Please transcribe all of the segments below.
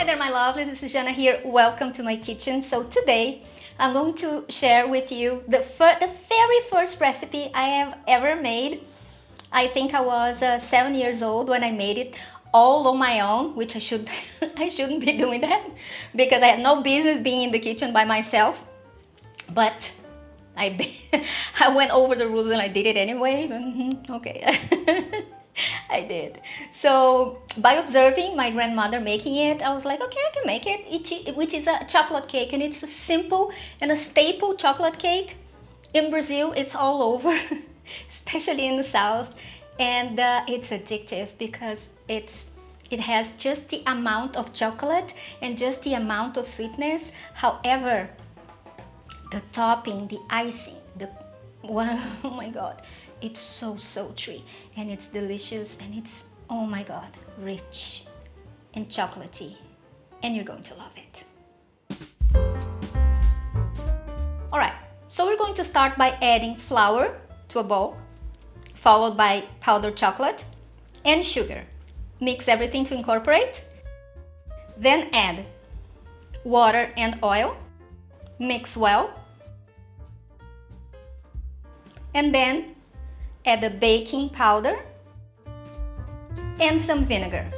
there, my lovely, this is Jana here. Welcome to my kitchen. So today I'm going to share with you the very first recipe I have ever made. I think I was 7 years old when I made it all on my own, which I shouldn't be doing that because I had no business being in the kitchen by myself. But I went over the rules and I did it anyway. Okay. I did. So by observing my grandmother making it, I was like, okay, I can make it, which is a chocolate cake, and it's a simple and a staple chocolate cake. In Brazil, it's all over, especially in the south, and it's addictive because it has just the amount of chocolate and just the amount of sweetness. However, the topping, the icing, oh my god, it's so sultry and it's delicious and it's, oh my god, rich and chocolatey, and you're going to love it. All right, so we're going to start by adding flour to a bowl, followed by powdered chocolate and sugar. Mix everything to incorporate, then add water and oil. Mix well, and then add the baking powder and some vinegar.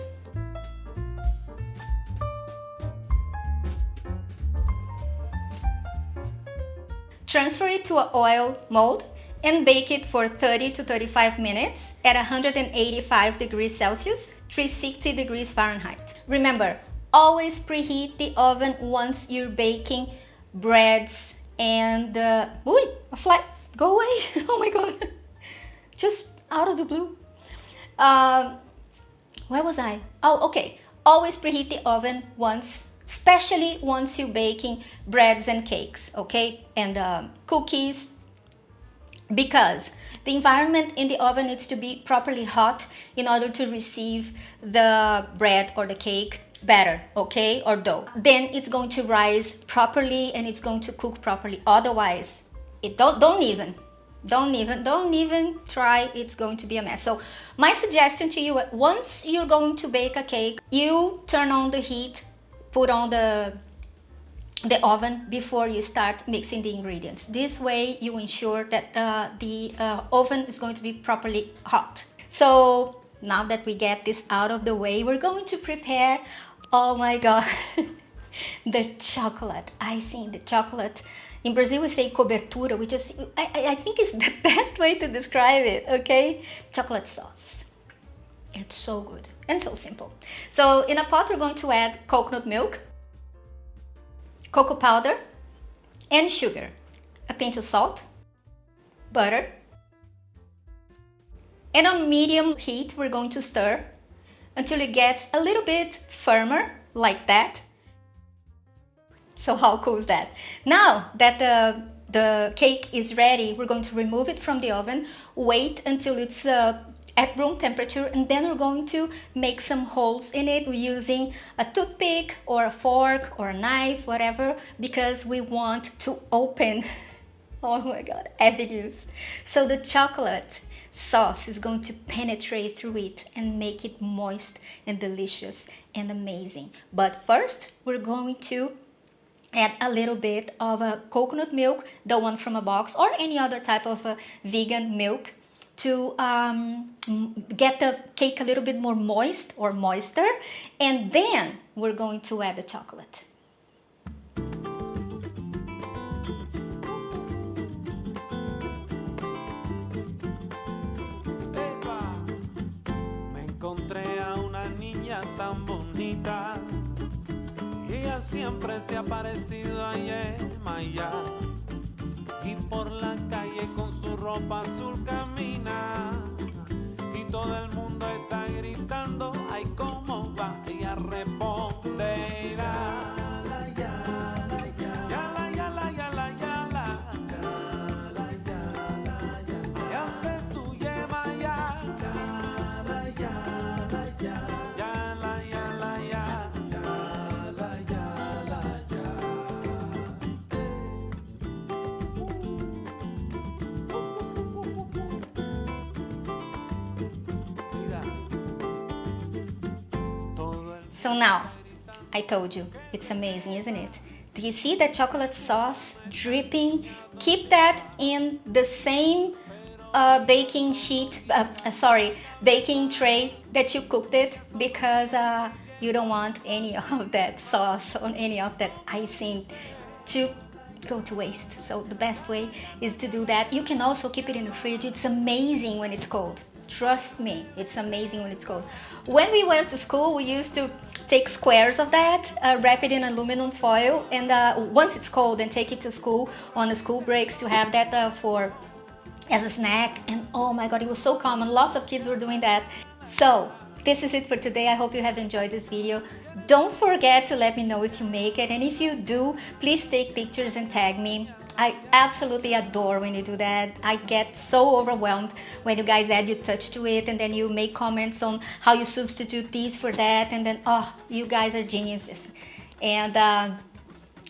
Transfer it to an oil mold and bake it for 30 to 35 minutes at 185 degrees Celsius, 360 degrees Fahrenheit. Remember, always preheat the oven once you're baking breads and ooh, a fly, go away. Oh my god, just out of the blue. Where was I? Oh, okay. Always preheat the oven once, especially once you're baking breads and cakes, okay, and cookies, because the environment in the oven needs to be properly hot in order to receive the bread or the cake better, okay, or dough. Then it's going to rise properly and it's going to cook properly. Otherwise, don't even try. It's going to be a mess. So my suggestion to you, once you're going to bake a cake, you turn on the heat, put on the oven before you start mixing the ingredients. This way you ensure that the oven is going to be properly hot. So now that we get this out of the way, we're going to prepare, oh my god, the chocolate icing, the chocolate. In Brazil we say cobertura, which is, I think is the best way to describe it, okay? Chocolate sauce. It's so good and so simple. So in a pot we're going to add coconut milk, cocoa powder and sugar, a pinch of salt, butter, and on medium heat we're going to stir until it gets a little bit firmer, like that. So how cool is that? Now that the cake is ready, we're going to remove it from the oven, wait until it's at room temperature, and then we're going to make some holes in it using a toothpick or a fork or a knife, whatever, because we want to open, oh my god, avenues. So the chocolate sauce is going to penetrate through it and make it moist and delicious and amazing. But first, we're going to add a little bit of coconut milk, the one from a box, or any other type of vegan milk, to get the cake a little bit more moist or moister, and then we're going to add the chocolate. Me encontré a una niña tan bonita. Ella siempre se ha parecido a Yemaya, y por la calle con su ropa azul camina, y todo el mundo está gritando, ay, cómo va, ella responde, yala, yala, yala, yala, yala, yala, yala, yala, yala, y hace su Yemaya, yala, yala, yala. So now I told you, it's amazing, isn't it? Do you see that chocolate sauce dripping? Keep that in the same baking sheet, baking tray that you cooked it, because you don't want any of that sauce or any of that icing to go to waste. So the best way is to do that. You can also keep it in the fridge. It's amazing when it's cold. Trust me, it's amazing when it's cold. When we went to school, we used to take squares of that, wrap it in aluminum foil, and once it's cold, then take it to school on the school breaks to have that as a snack. And oh my god, it was so common. Lots of kids were doing that. So this is it for today. I hope you have enjoyed this video. Don't forget to let me know if you make it, and if you do, please take pictures and tag me. I absolutely adore when you do that. I get so overwhelmed when you guys add your touch to it, and then you make comments on how you substitute these for that, and then oh, you guys are geniuses. And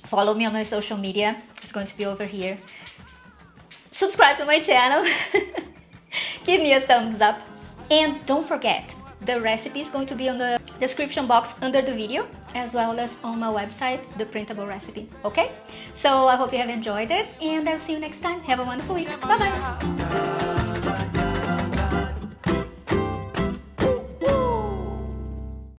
follow me on my social media. It's going to be over here. Subscribe to my channel. Give me a thumbs up, and don't forget, the recipe is going to be on the description box under the video, as well as on my website, the printable recipe. Okay? So I hope you have enjoyed it, and I'll see you next time. Have a wonderful week. Bye bye.